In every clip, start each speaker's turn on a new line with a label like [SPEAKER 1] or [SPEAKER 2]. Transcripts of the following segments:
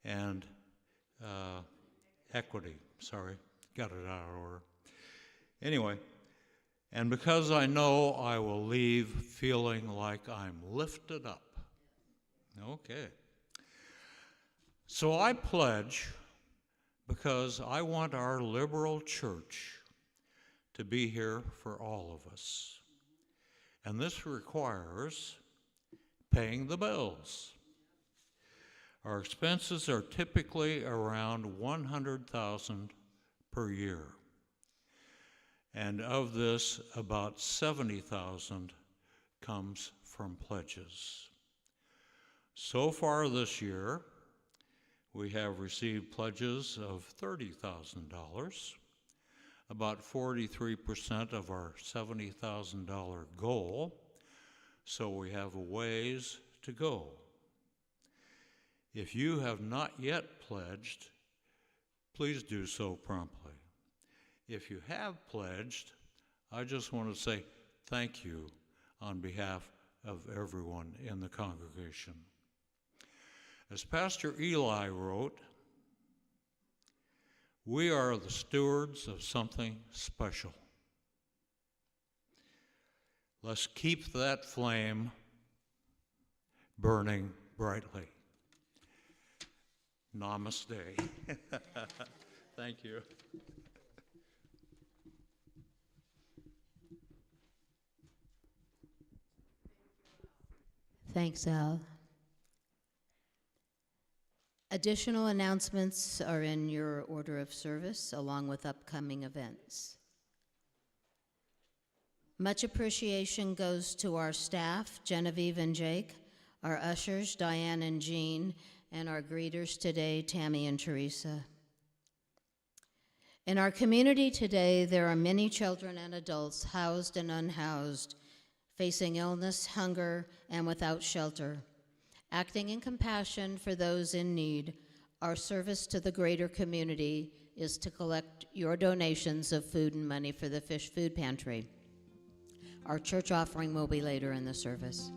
[SPEAKER 1] and equity. Sorry, got it out of order. Anyway, and because I know I will leave feeling like I'm lifted up. Okay. So I pledge, because I want our liberal church to be here for all of us. And this requires paying the bills. Our expenses are typically around $100,000 per year. And of this, about $70,000 comes from pledges. So far this year, we have received pledges of $30,000, about 43% of our $70,000 goal, so we have a ways to go. If you have not yet pledged, please do so promptly. If you have pledged, I just want to say thank you on behalf of everyone in the congregation. As Pastor Eli wrote, we are the stewards of something special. Let's keep that flame burning brightly. Namaste. Thank you.
[SPEAKER 2] Thanks, Al. Additional announcements are in your order of service, along with upcoming events. Much appreciation goes to our staff, Genevieve and Jake, our ushers, Diane and Jean, and our greeters today, Tammy and Teresa. In our community today, there are many children and adults, housed and unhoused, facing illness, hunger, and without shelter. Acting in compassion for those in need, our service to the greater community is to collect your donations of food and money for the Fish Food Pantry. Our church offering will be later in the service.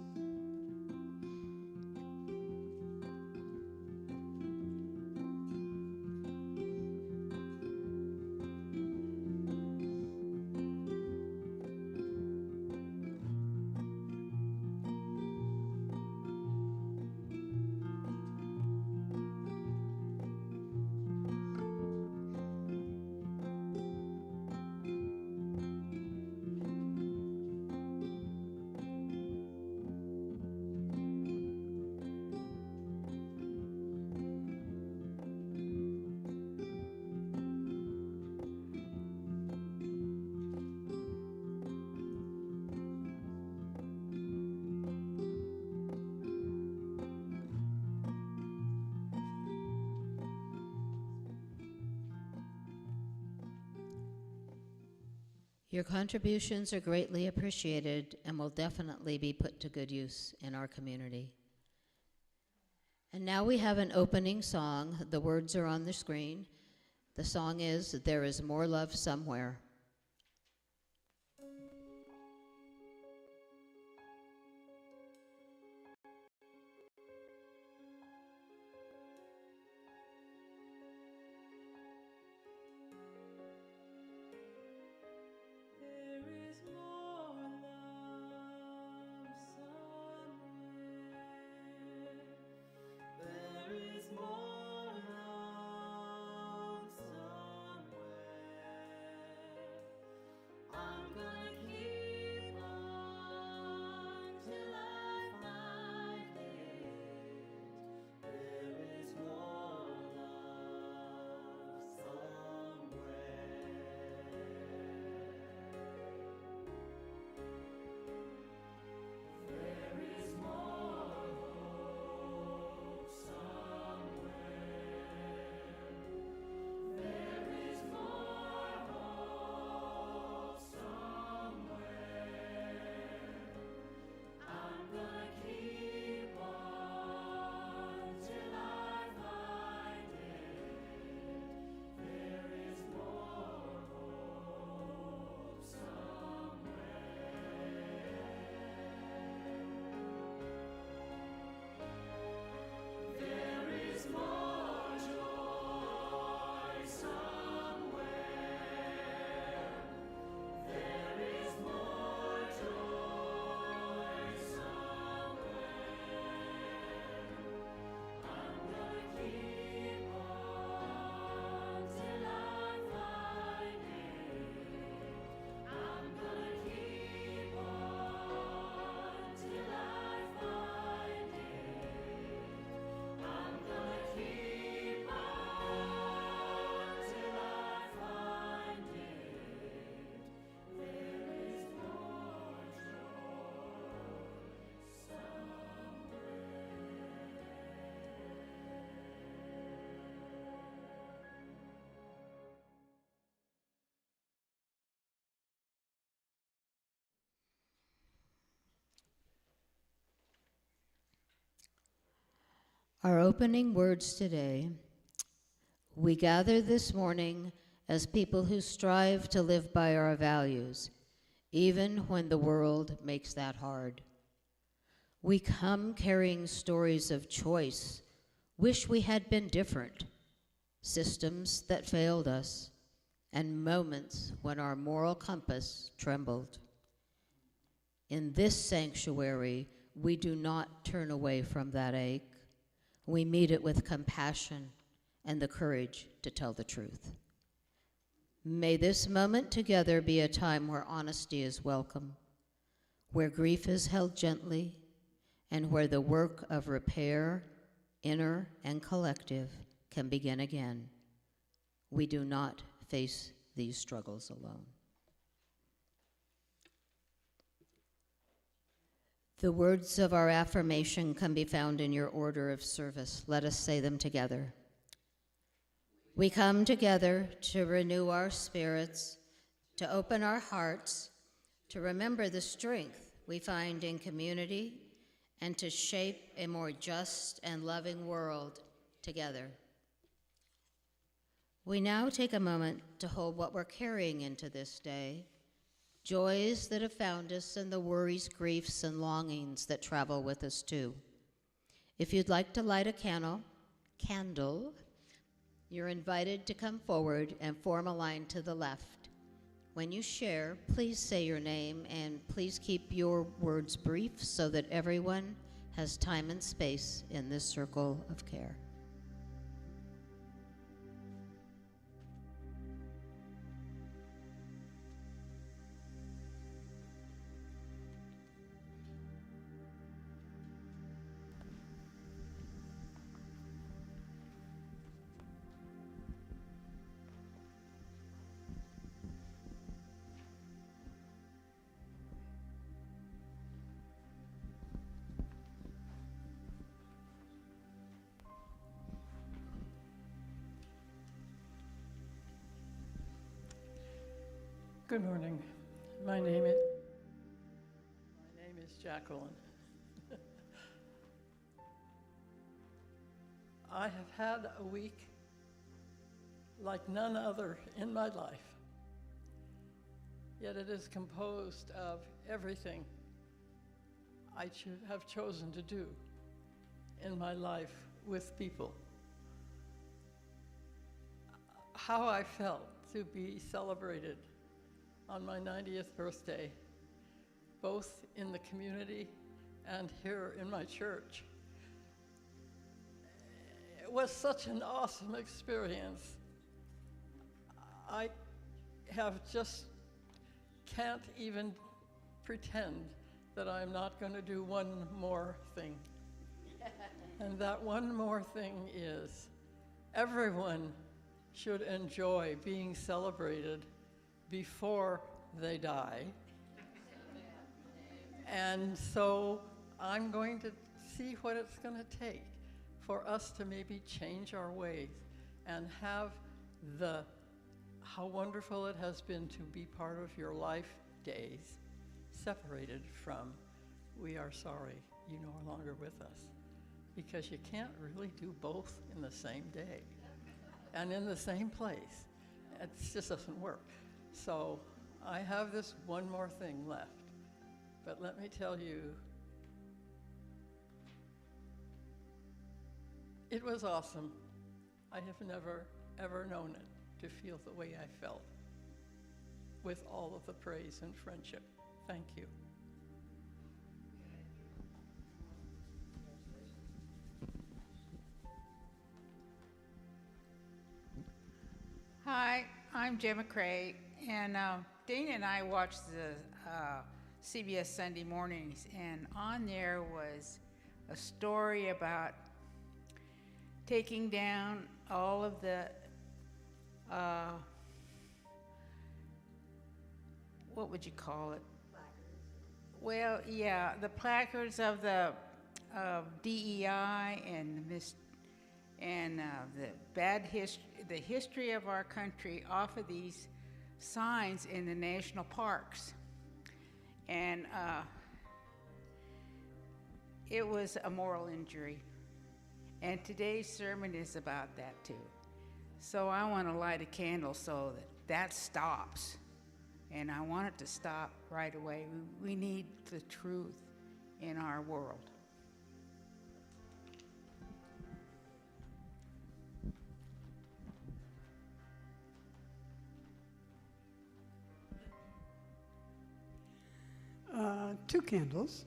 [SPEAKER 2] Your contributions are greatly appreciated and will definitely be put to good use in our community. And now we have an opening song. The words are on the screen. The song is "There Is More Love Somewhere."
[SPEAKER 3] More love somewhere.
[SPEAKER 2] Our opening words today: we gather this morning as people who strive to live by our values, even when the world makes that hard. We come carrying stories of choice, wish we had been different, systems that failed us, and moments when our moral compass trembled. In this sanctuary, we do not turn away from that ache. We meet it with compassion and the courage to tell the truth. May this moment together be a time where honesty is welcome, where grief is held gently, and where the work of repair, inner and collective, can begin again. We do not face these struggles alone. The words of our affirmation can be found in your order of service. Let us say them together. We come together to renew our spirits, to open our hearts, to remember the strength we find in community, and to shape a more just and loving world together. We now take a moment to hold what we're carrying into this day, joys that have found us and the worries, griefs, and longings that travel with us too. If you'd like to light a candle, you're invited to come forward and form a line to the left. When you share, please say your name and please keep your words brief so that everyone has time and space in this circle of care.
[SPEAKER 3] Good morning. My name is Jacqueline. I have had a week like none other in my life, yet it is composed of everything I have chosen to do in my life with people. How I felt to be celebrated on my 90th birthday, both in the community and here in my church. It was such an awesome experience. I can't even pretend that I'm not going to do one more thing. And that one more thing is everyone should enjoy being celebrated before they die. And so I'm going to see what it's going to take for us to maybe change our ways and have how wonderful it has been to be part of your life days separated from, we are sorry you're no longer with us. Because you can't really do both in the same day and in the same place. It just doesn't work. So I have this one more thing left, but let me tell you, it was awesome. I have never, ever known it to feel the way I felt with all of the praise and friendship. Thank you.
[SPEAKER 4] Hi, I'm Jen McCrae, and Dana and I watched the CBS Sunday mornings, and on there was a story about taking down all of the, what would you call it? Well, yeah, the placards of the DEI and the bad history, the history of our country off of these signs in the national parks. And it was a moral injury. And today's sermon is about that too. So I want to light a candle so that stops. And I want it to stop right away. We need the truth in our world.
[SPEAKER 5] Two candles.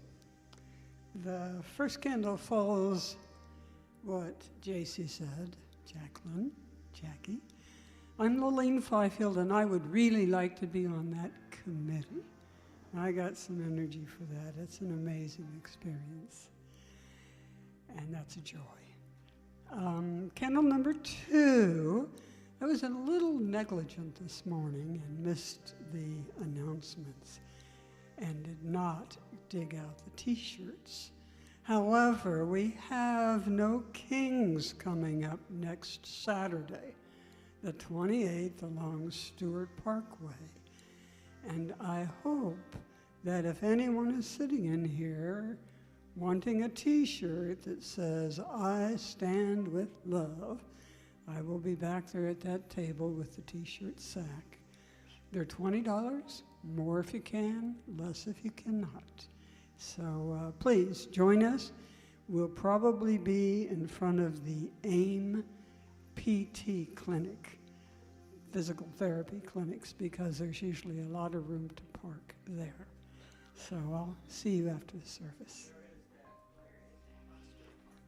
[SPEAKER 5] The first candle follows what JC said, Jackie. I'm Lillian Fifield, and I would really like to be on that committee. I got some energy for that. It's an amazing experience, and that's a joy. Candle number 2, I was a little negligent this morning and missed the announcements and did not dig out the t-shirts. However, we have No Kings coming up next Saturday, the 28th, along Stewart Parkway. And I hope that if anyone is sitting in here wanting a t-shirt that says, "I stand with love," I will be back there at that table with the t-shirt sack. They're $20, more if you can, less if you cannot. So please join us. We'll probably be in front of the AIM PT clinic, physical therapy clinics, because there's usually a lot of room to park there. So I'll see you after the service.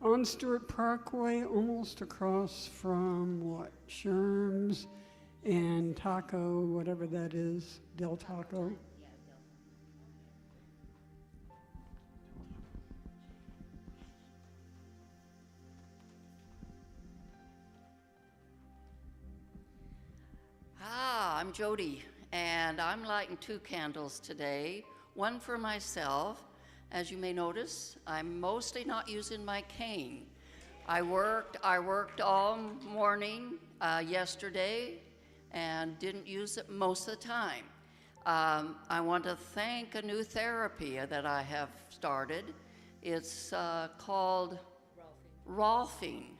[SPEAKER 5] On Stewart Parkway, almost across from Sherm's and Taco, whatever that is, Del Taco.
[SPEAKER 6] I'm Jody, and I'm lighting 2 candles today, one for myself. As you may notice, I'm mostly not using my cane. I worked all morning yesterday and didn't use it most of the time. I want to thank a new therapy that I have started. It's called Rolfing.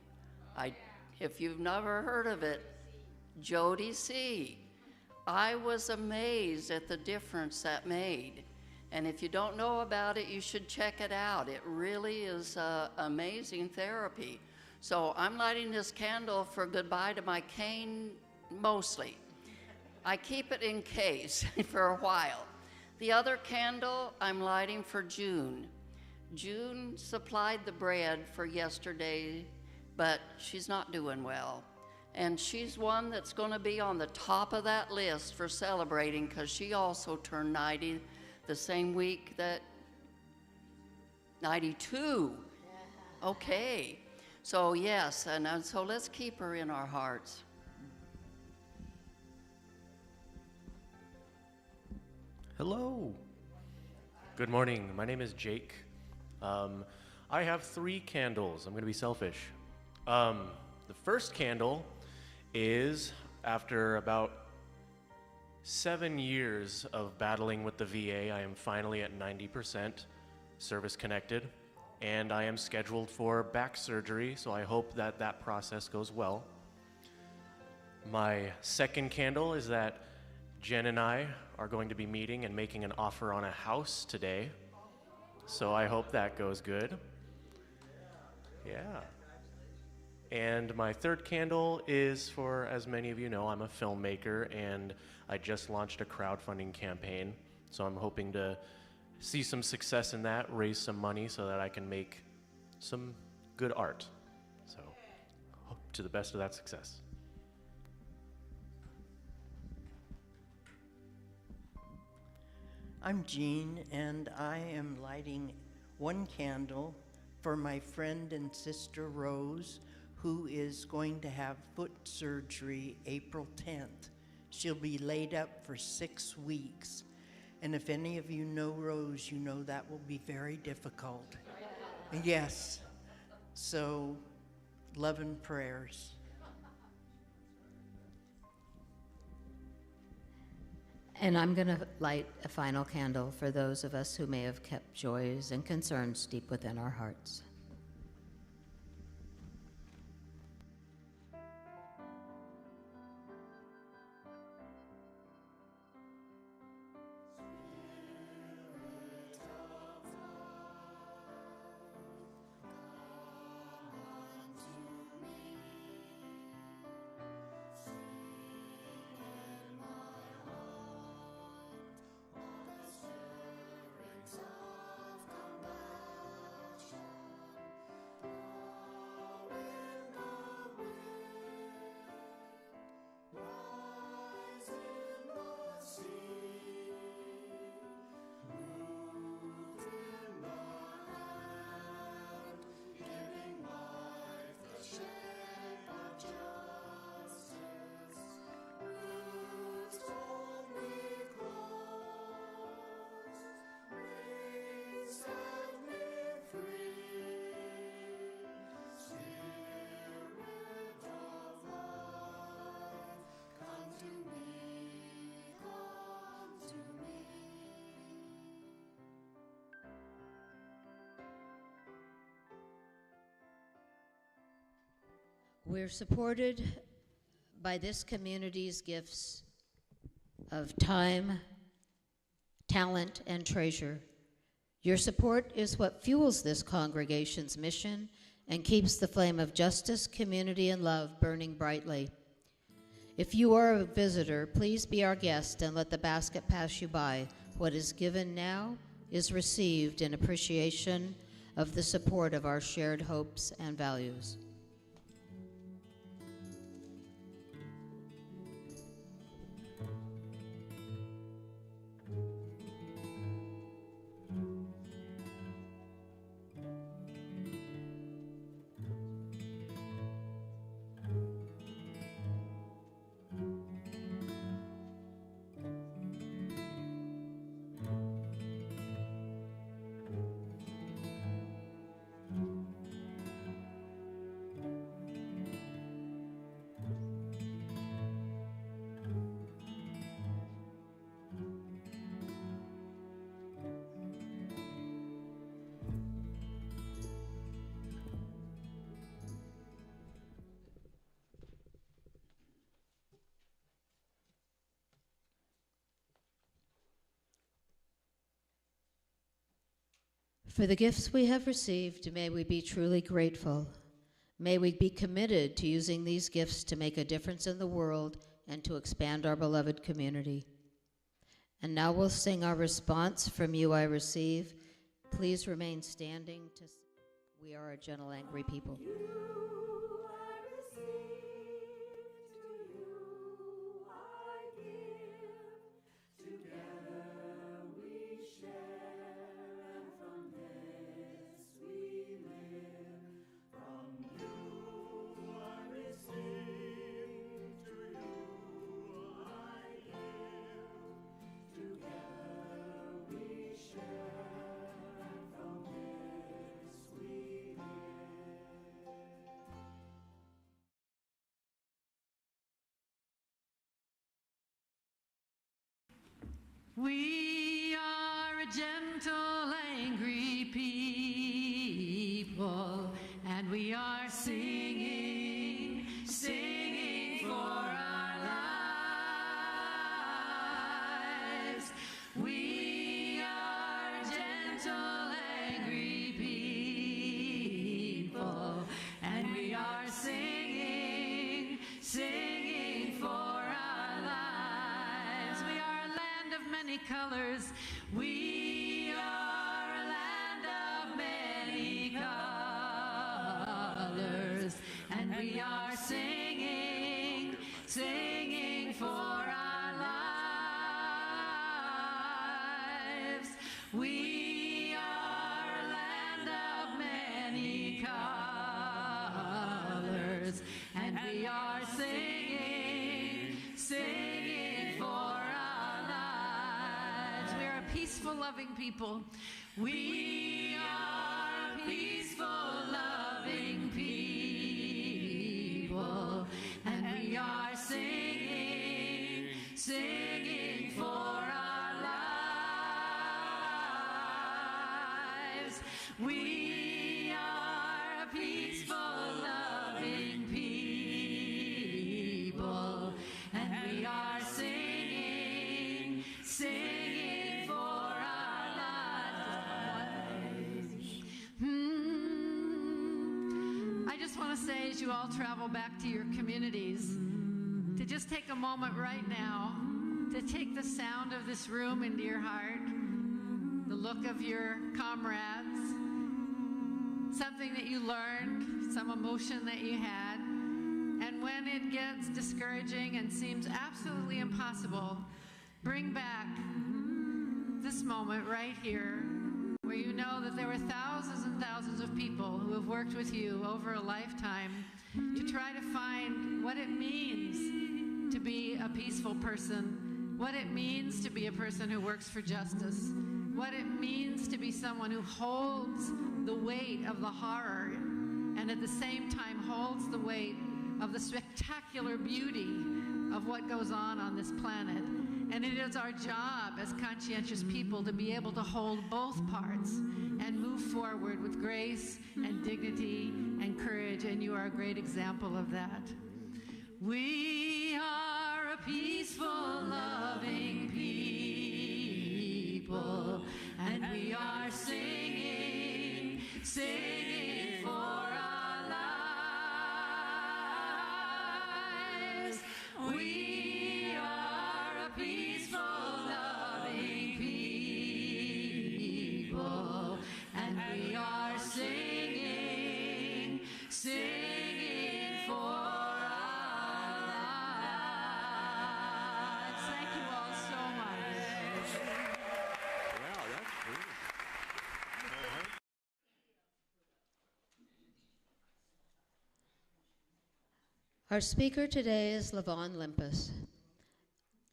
[SPEAKER 6] If you've never heard of it, Jody C. I was amazed at the difference that made. And if you don't know about it, you should check it out. It really is amazing therapy. So I'm lighting this candle for goodbye to my cane mostly. I keep it in case for a while. The other candle I'm lighting for June. June supplied the bread for yesterday, but she's not doing well. And she's one that's going to be on the top of that list for celebrating, because she also turned 90 the same week that 92. Okay. So yes, and so let's keep her in our hearts.
[SPEAKER 7] Hello. Good morning. My name is Jake. I have 3 candles. I'm going to be selfish. The first candle is after about 7 years of battling with the VA, I am finally at 90% service connected, and I am scheduled for back surgery, so I hope that that process goes well. My second candle is that Jen and I are going to be meeting and making an offer on a house today, so I hope that goes good. Yeah. And my third candle is for, as many of you know, I'm a filmmaker, and I just launched a crowdfunding campaign. So I'm hoping to see some success in that, raise some money so that I can make some good art. So hope to the best of that success.
[SPEAKER 8] I'm Jean, and I am lighting 1 candle for my friend and sister Rose, who is going to have foot surgery April 10th. She'll be laid up for 6 weeks. And if any of you know Rose, you know that will be very difficult. Yes. So, love and prayers.
[SPEAKER 2] And I'm going to light a final candle for those of us who may have kept joys and concerns deep within our hearts. We're supported by this community's gifts of time, talent, and treasure. Your support is what fuels this congregation's mission and keeps the flame of justice, community, and love burning brightly. If you are a visitor, please be our guest and let the basket pass you by. What is given now is received in appreciation of the support of our shared hopes and values. For the gifts we have received, may we be truly grateful. May we be committed to using these gifts to make a difference in the world and to expand our beloved community. And now we'll sing our response, From You I Receive. Please remain standing. We are a gentle, angry people.
[SPEAKER 9] We are a gentle, angry people, and we are singing, singing for our lives. We are gentle, angry people, and we are singing, singing for our lives. We are a land of many colors. We are a land of many colors, and we are singing, singing for our lives. We are a land of many colors, and we are singing, singing for our lives. We are a peaceful, loving people. We are a peaceful, loving people, and we are singing, singing for our lives. We are a peaceful, loving people, and we are singing, singing for our lives. I just want to say, as you all travel back to your communities, to just take a moment right now to take the sound of this room into your heart, the look of your comrades, something that you learned, some emotion that you had. And when it gets discouraging and seems absolutely impossible, bring back this moment right here where you know that there were thousands and thousands of people who have worked with you over a lifetime to try to find what it means to be a peaceful person, what it means to be a person who works for justice, what it means to be someone who holds the weight of the horror and at the same time holds the weight of the spectacular beauty of what goes on this planet. And it is our job as conscientious people to be able to hold both parts and move move forward with grace and dignity and courage, and you are a great example of that. We are a peaceful, loving people, and we are singing, singing for our lives. We are a peaceful, loving people, and we are singing, singing for our lives. Thank you all so much.
[SPEAKER 7] Wow, that's great.
[SPEAKER 2] Our speaker today is LaVonne Limpus.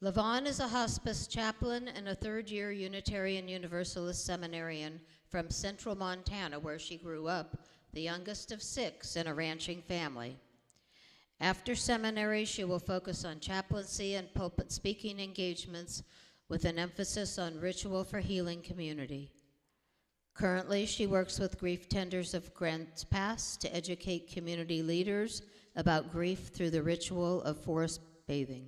[SPEAKER 2] LaVonne is a hospice chaplain and a third-year Unitarian Universalist seminarian from central Montana, where she grew up, the youngest of 6 in a ranching family. After seminary, she will focus on chaplaincy and pulpit speaking engagements with an emphasis on ritual for healing community. Currently, she works with grief tenders of Grants Pass to educate community leaders about grief through the ritual of forest bathing.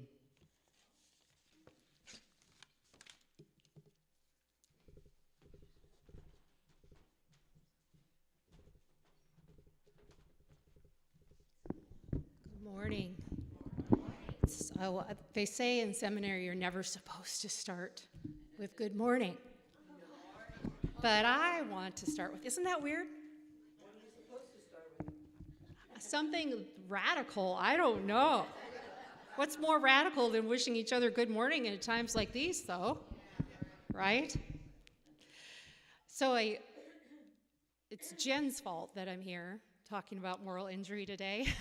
[SPEAKER 10] Good morning. They say in seminary you're never supposed to start with good morning. But I want to start with, isn't that weird? What are you supposed to start with? Something radical, I don't know. What's more radical than wishing each other good morning at times like these, though? Right? So it's Jen's fault that I'm here talking about moral injury today.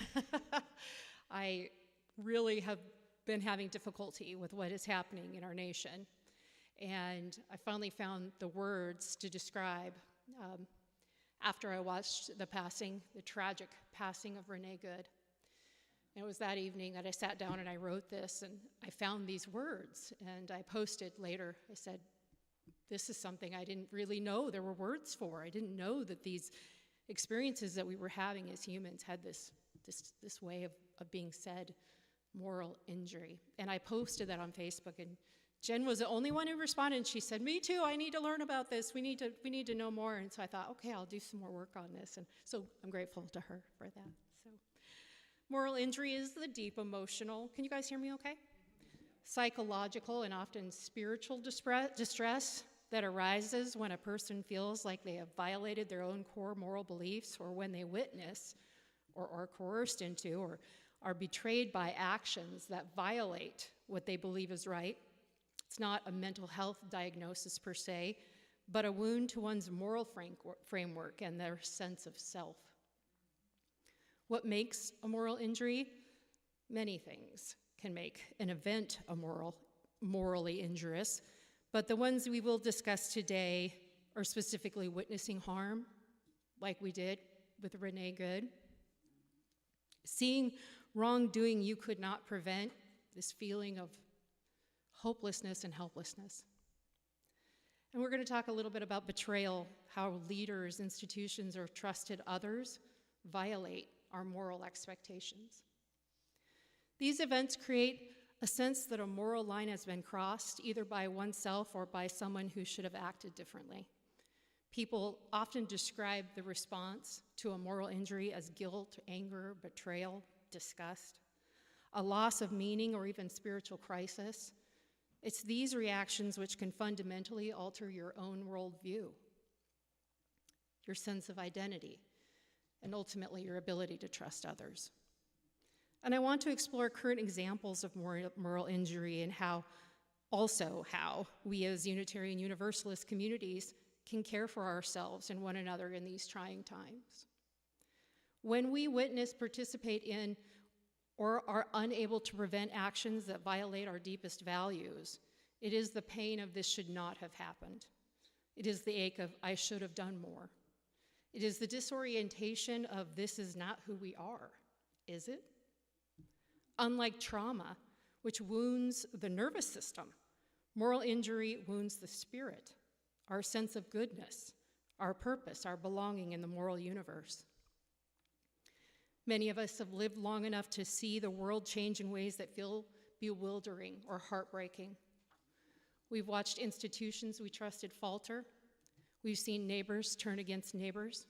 [SPEAKER 10] I really have been having difficulty with what is happening in our nation. And I finally found the words to describe after I watched the tragic passing of Renee Good. And it was that evening that I sat down and I wrote this, and I found these words, and I posted later. I said, this is something I didn't really know there were words for. I didn't know that these experiences that we were having as humans had this way of being said, moral injury. And I posted that on Facebook, and Jen was the only one who responded, and she said, me too, I need to learn about this. We need to know more. And so I thought, okay, I'll do some more work on this. And so I'm grateful to her for that. So moral injury is the deep emotional, can you guys hear me okay? Psychological and often spiritual distress that arises when a person feels like they have violated their own core moral beliefs, or when they witness or are coerced into or are betrayed by actions that violate what they believe is right. It's not a mental health diagnosis per se, but a wound to one's moral framework and their sense of self. What makes a moral injury? Many things can make an event morally injurious, but the ones we will discuss today are specifically witnessing harm, like we did with Renee Good, seeing wrongdoing you could not prevent, this feeling of hopelessness and helplessness. And we're going to talk a little bit about betrayal, how leaders, institutions, or trusted others violate our moral expectations. These events create a sense that a moral line has been crossed, either by oneself or by someone who should have acted differently. People often describe the response to a moral injury as guilt, anger, betrayal, disgust, a loss of meaning, or even spiritual crisis. It's these reactions which can fundamentally alter your own worldview, your sense of identity, and ultimately your ability to trust others. And I want to explore current examples of moral injury and how we as Unitarian Universalist communities can care for ourselves and one another in these trying times. When we witness, participate in, or are unable to prevent actions that violate our deepest values, it is the pain of this should not have happened. It is the ache of I should have done more. It is the disorientation of this is not who we are, is it? Unlike trauma, which wounds the nervous system, moral injury wounds the spirit, our sense of goodness, our purpose, our belonging in the moral universe. Many of us have lived long enough to see the world change in ways that feel bewildering or heartbreaking. We've watched institutions we trusted falter. We've seen neighbors turn against neighbors.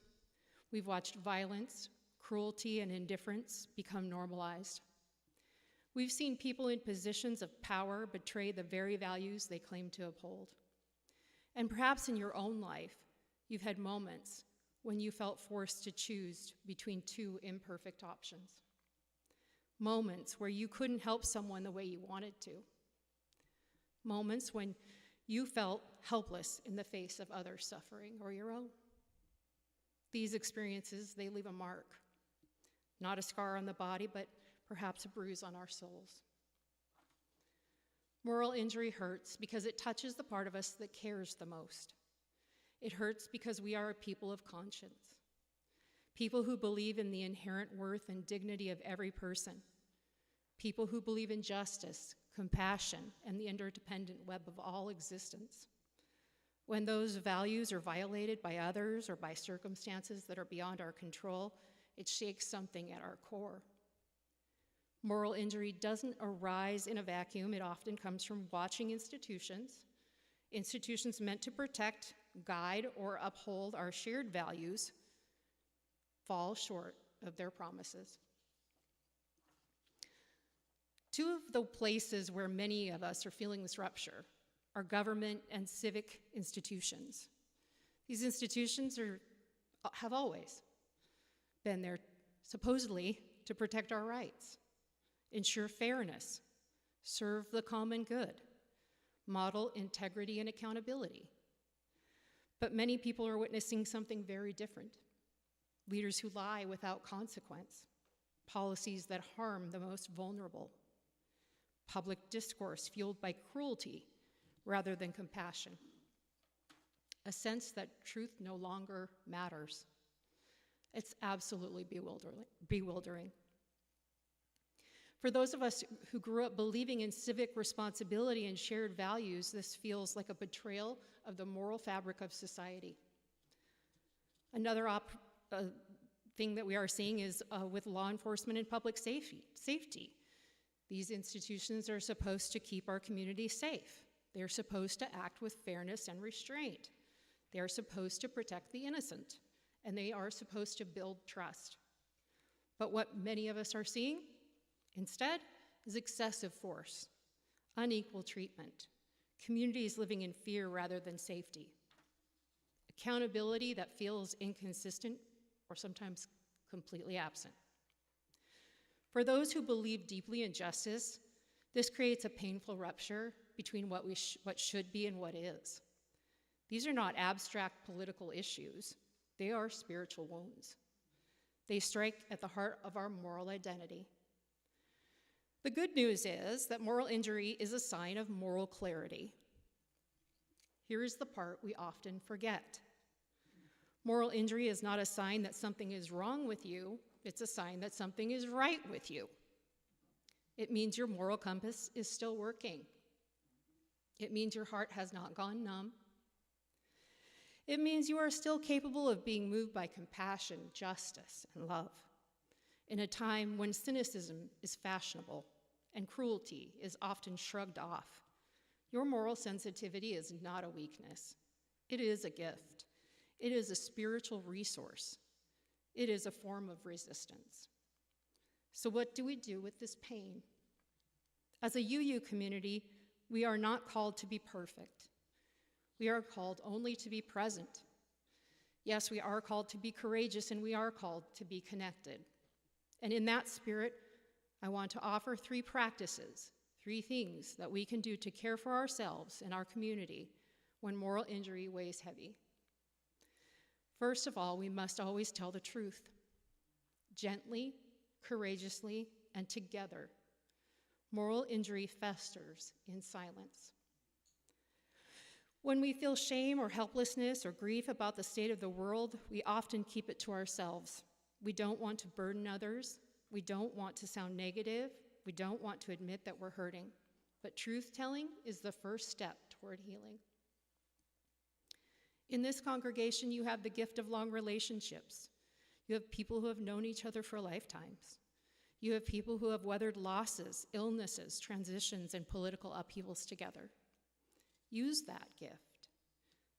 [SPEAKER 10] We've watched violence, cruelty, and indifference become normalized. We've seen people in positions of power betray the very values they claim to uphold. And perhaps in your own life, you've had moments when you felt forced to choose between two imperfect options. Moments where you couldn't help someone the way you wanted to. Moments when you felt helpless in the face of others' suffering or your own. These experiences, they leave a mark. Not a scar on the body, but perhaps a bruise on our souls. Moral injury hurts because it touches the part of us that cares the most. It hurts because we are a people of conscience, people who believe in the inherent worth and dignity of every person, people who believe in justice, compassion, and the interdependent web of all existence. When those values are violated by others or by circumstances that are beyond our control, it shakes something at our core. Moral injury doesn't arise in a vacuum. It often comes from watching institutions meant to protect, guide, or uphold our shared values, fall short of their promises. Two of the places where many of us are feeling this rupture are government and civic institutions. These institutions have always been there, supposedly, to protect our rights, ensure fairness, serve the common good, model integrity and accountability. But many people are witnessing something very different. Leaders who lie without consequence, policies that harm the most vulnerable, public discourse fueled by cruelty rather than compassion, a sense that truth no longer matters. It's absolutely bewildering. For those of us who grew up believing in civic responsibility and shared values, this feels like a betrayal of the moral fabric of society. Another thing that we are seeing is with law enforcement and public safety. These institutions are supposed to keep our community safe. They're supposed to act with fairness and restraint. They are supposed to protect the innocent, and they are supposed to build trust. But what many of us are seeing instead is excessive force, unequal treatment, communities living in fear rather than safety, accountability that feels inconsistent or sometimes completely absent. For those who believe deeply in justice, this creates a painful rupture between what should be and what is. These are not abstract political issues. They are spiritual wounds. They strike at the heart of our moral identity. The good news is that moral injury is a sign of moral clarity. Here is the part we often forget. Moral injury is not a sign that something is wrong with you. It's a sign that something is right with you. It means your moral compass is still working. It means your heart has not gone numb. It means you are still capable of being moved by compassion, justice, and love. In a time when cynicism is fashionable and cruelty is often shrugged off, your moral sensitivity is not a weakness. It is a gift. It is a spiritual resource. It is a form of resistance. So what do we do with this pain? As a UU community, we are not called to be perfect. We are called only to be present. Yes, we are called to be courageous, and we are called to be connected. And in that spirit, I want to offer 3 practices, 3 things that we can do to care for ourselves and our community when moral injury weighs heavy. First of all, we must always tell the truth, gently, courageously, and together. Moral injury festers in silence. When we feel shame or helplessness or grief about the state of the world, we often keep it to ourselves. We don't want to burden others. We don't want to sound negative. We don't want to admit that we're hurting. But truth-telling is the first step toward healing. In this congregation, you have the gift of long relationships. You have people who have known each other for lifetimes. You have people who have weathered losses, illnesses, transitions, and political upheavals together. Use that gift.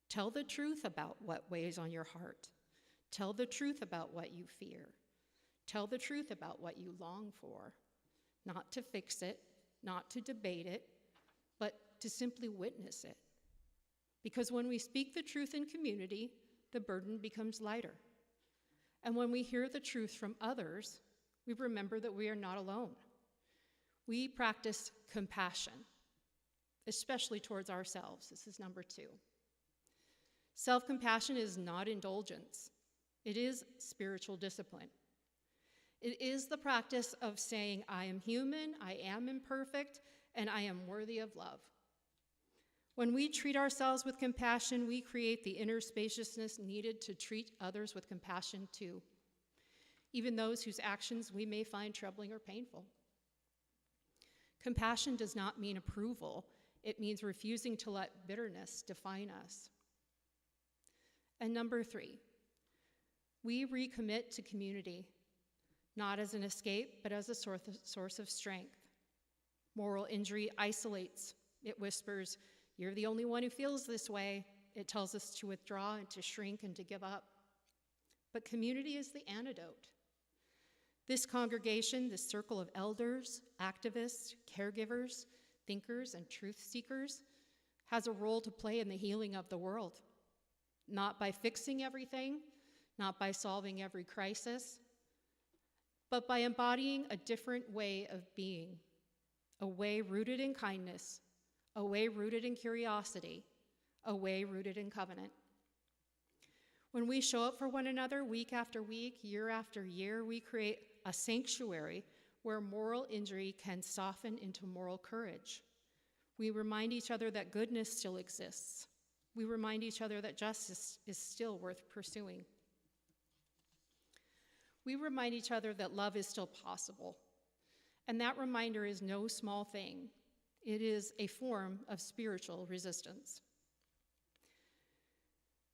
[SPEAKER 10] Tell the truth about what weighs on your heart. Tell the truth about what you fear. Tell the truth about what you long for. Not to fix it, not to debate it, but to simply witness it. Because when we speak the truth in community, the burden becomes lighter. And when we hear the truth from others, we remember that we are not alone. We practice compassion, especially towards ourselves. This is number 2. Self-compassion is not indulgence. It is spiritual discipline. It is the practice of saying, I am human, I am imperfect, and I am worthy of love. When we treat ourselves with compassion, we create the inner spaciousness needed to treat others with compassion too, even those whose actions we may find troubling or painful. Compassion does not mean approval. It means refusing to let bitterness define us. And number 3, we recommit to community, not as an escape, but as a source of strength. Moral injury isolates. It whispers, you're the only one who feels this way. It tells us to withdraw and to shrink and to give up. But community is the antidote. This congregation, this circle of elders, activists, caregivers, thinkers, and truth seekers has a role to play in the healing of the world. Not by fixing everything, not by solving every crisis, but by embodying a different way of being, a way rooted in kindness, a way rooted in curiosity, a way rooted in covenant. When we show up for one another week after week, year after year, we create a sanctuary where moral injury can soften into moral courage. We remind each other that goodness still exists. We remind each other that justice is still worth pursuing. We remind each other that love is still possible. And that reminder is no small thing. It is a form of spiritual resistance.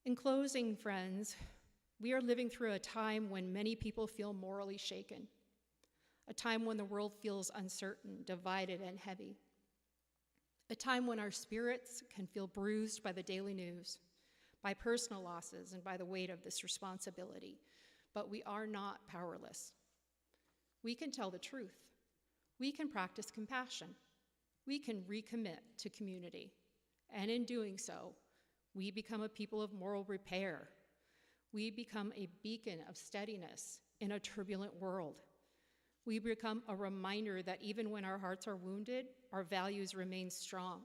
[SPEAKER 10] In closing, friends, we are living through a time when many people feel morally shaken, a time when the world feels uncertain, divided, and heavy, a time when our spirits can feel bruised by the daily news, by personal losses, and by the weight of this responsibility. But we are not powerless. We can tell the truth. We can practice compassion. We can recommit to community. And in doing so, we become a people of moral repair. We become a beacon of steadiness in a turbulent world. We become a reminder that even when our hearts are wounded, our values remain strong.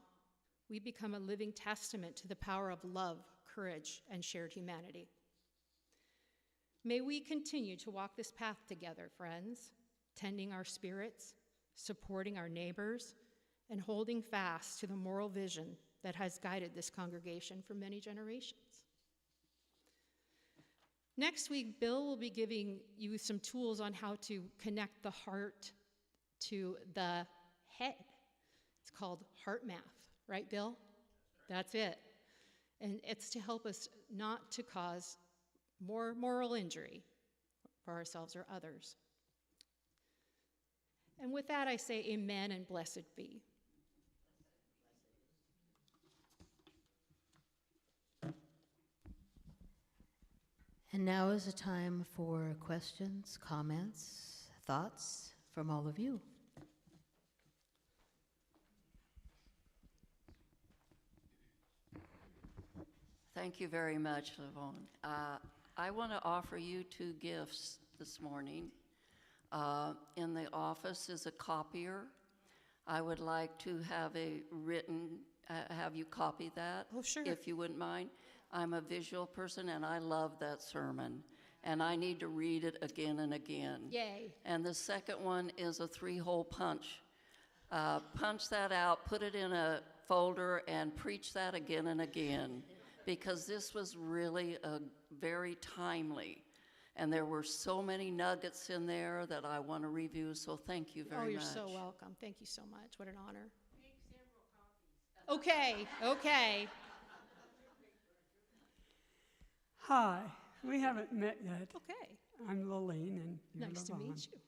[SPEAKER 10] We become a living testament to the power of love, courage, and shared humanity. May we continue to walk this path together, friends, tending our spirits, supporting our neighbors, and holding fast to the moral vision that has guided this congregation for many generations. Next week, Bill will be giving you some tools on how to connect the heart to the head. It's called heart math, right, Bill? That's it. And it's to help us not to cause more moral injury for ourselves or others. And with that, I say amen and blessed be.
[SPEAKER 2] And now is a time for questions, comments, thoughts from all of you.
[SPEAKER 6] Thank you very much, LaVonne. I want to offer you 2 gifts this morning. In the office is a copier. I would like to have have you copy that.
[SPEAKER 10] Oh, sure.
[SPEAKER 6] If you wouldn't mind. I'm a visual person, and I love that sermon. And I need to read it again and again.
[SPEAKER 10] Yay.
[SPEAKER 6] And the second one is a 3-hole punch. Punch that out, put it in a folder, and preach that again and again. Because this was really very timely. And there were so many nuggets in there that I want to review, so thank you very much.
[SPEAKER 10] Oh, you're so welcome. Thank you so much. What an honor. Okay.
[SPEAKER 5] Hi, we haven't met yet.
[SPEAKER 10] Okay.
[SPEAKER 5] I'm Lilene, and you're
[SPEAKER 10] Nice to
[SPEAKER 5] LaVonne.
[SPEAKER 10] meet you.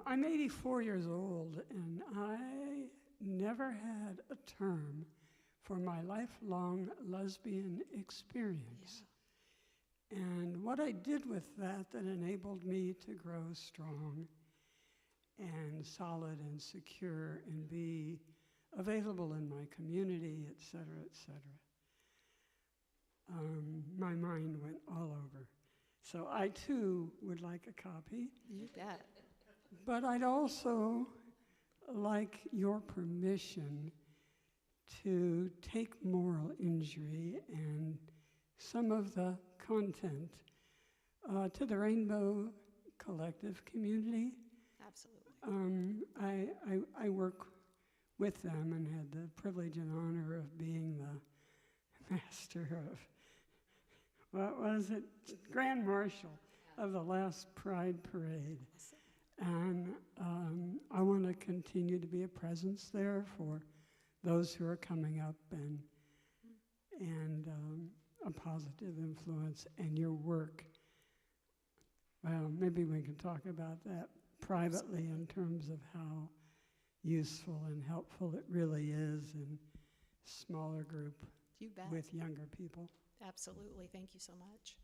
[SPEAKER 5] I'm 84 years old, and I never had a term for my lifelong lesbian experience. And what I did with that enabled me to grow strong and solid and secure and be available in my community, et cetera, et cetera. My mind went all over. So I too would like a copy,
[SPEAKER 10] You bet.
[SPEAKER 5] but I'd also like your permission to take moral injury and some of the content to the Rainbow Collective community.
[SPEAKER 10] Absolutely.
[SPEAKER 5] I work with them and had the privilege and honor of being the master of, what was it, Grand Marshal of the last Pride Parade. And I want to continue to be a presence there for those who are coming up and a positive influence. And your work, well, maybe we can talk about that privately in terms of how useful and helpful it really is in smaller group
[SPEAKER 10] You bet.
[SPEAKER 5] with younger people.
[SPEAKER 10] Absolutely. Thank you so much.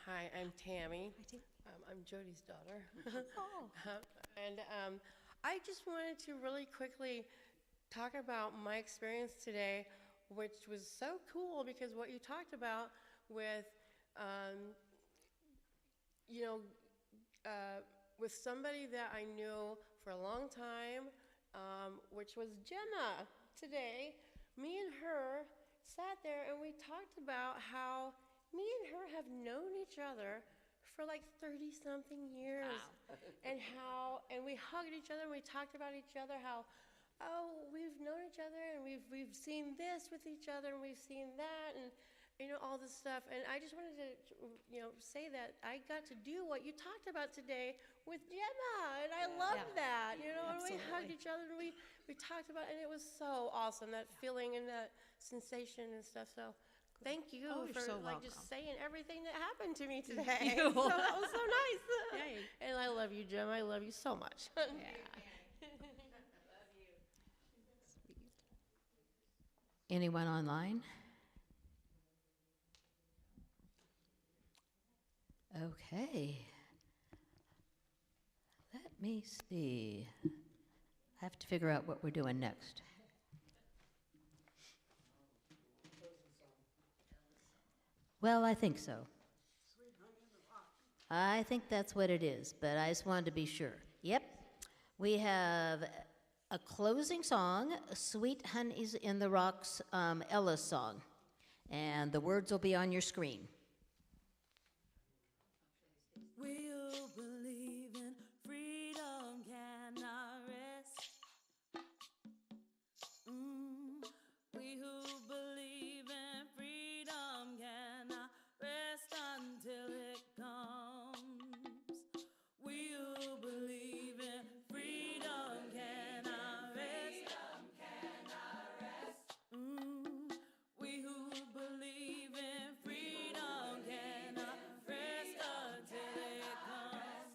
[SPEAKER 11] Hi, I'm Tammy.
[SPEAKER 10] Hi, Tim.
[SPEAKER 11] I'm Jody's daughter.
[SPEAKER 10] Oh.
[SPEAKER 11] And I just wanted to really quickly talk about my experience today, which was so cool because what you talked about with, with somebody that I knew for a long time, which was Jenna today. Me and her sat there and we talked about how me and her have known each other for like 30-something years.
[SPEAKER 10] Wow.
[SPEAKER 11] And we hugged each other and we talked about each other, how, oh, we've known each other and we've seen this with each other and we've seen that and, all this stuff. And I just wanted to, say that I got to do what you talked about today with Gemma, and I loved that, and we hugged each other and we talked about, and it was so awesome, that feeling and that sensation and stuff. So thank you
[SPEAKER 10] Oh, you're
[SPEAKER 11] for
[SPEAKER 10] so
[SPEAKER 11] just
[SPEAKER 10] welcome.
[SPEAKER 11] saying everything that happened to me today.
[SPEAKER 10] you.
[SPEAKER 11] So that was so nice.
[SPEAKER 10] Yay.
[SPEAKER 11] And I love you, Jim. I love you so much.
[SPEAKER 2] Anyone online? Okay. Let me see. I have to figure out what we're doing next. Well, I think so. I think that's what it is, but I just wanted to be sure. Yep. We have a closing song, Sweet Honey's in the Rocks, Ella's song. And the words will be on your screen.
[SPEAKER 12] We who believe in freedom cannot rest. We who believe in freedom cannot rest until it comes. We who believe in freedom cannot rest. We who believe in freedom cannot rest until it comes.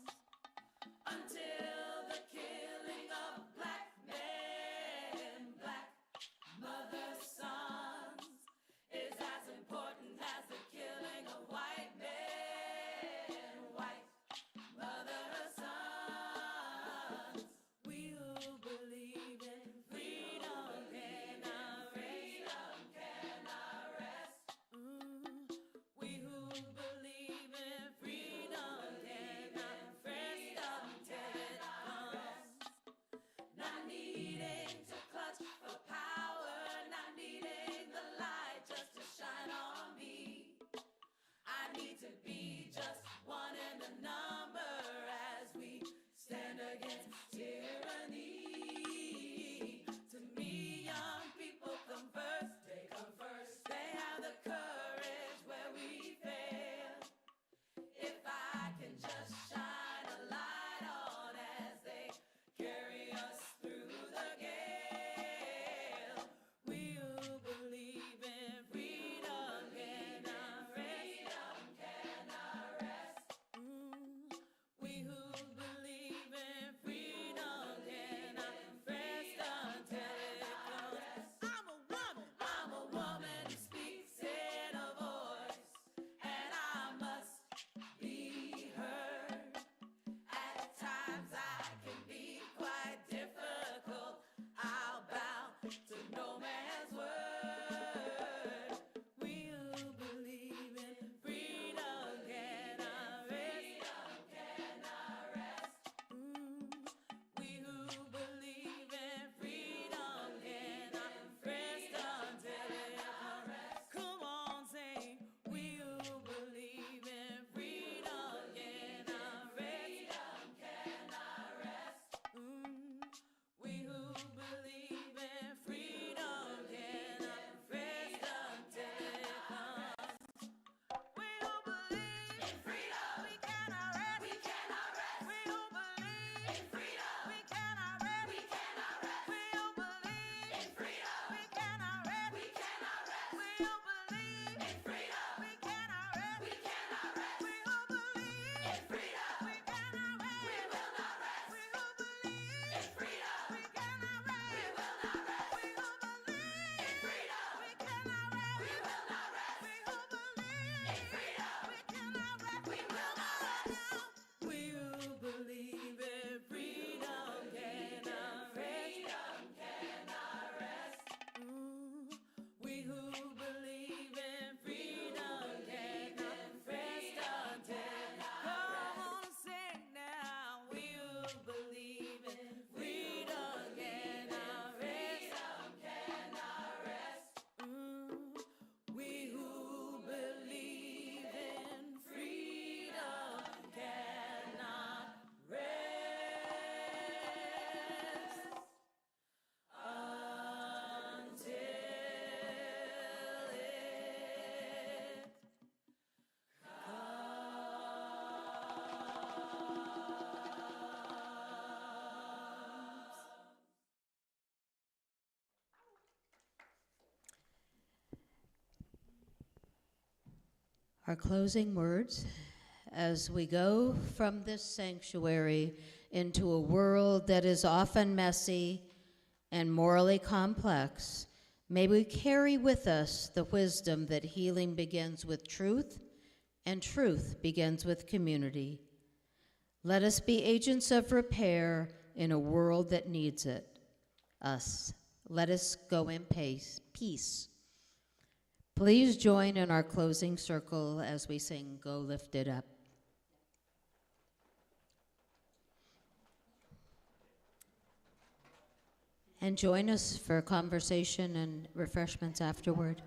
[SPEAKER 2] Our closing words as we go from this sanctuary into a world that is often messy and morally complex, may we carry with us the wisdom that healing begins with truth and truth begins with community. Let us be agents of repair in a world that needs it. Us. Let us go in peace. Please join in our closing circle as we sing Go Lift It Up. And join us for conversation and refreshments afterward.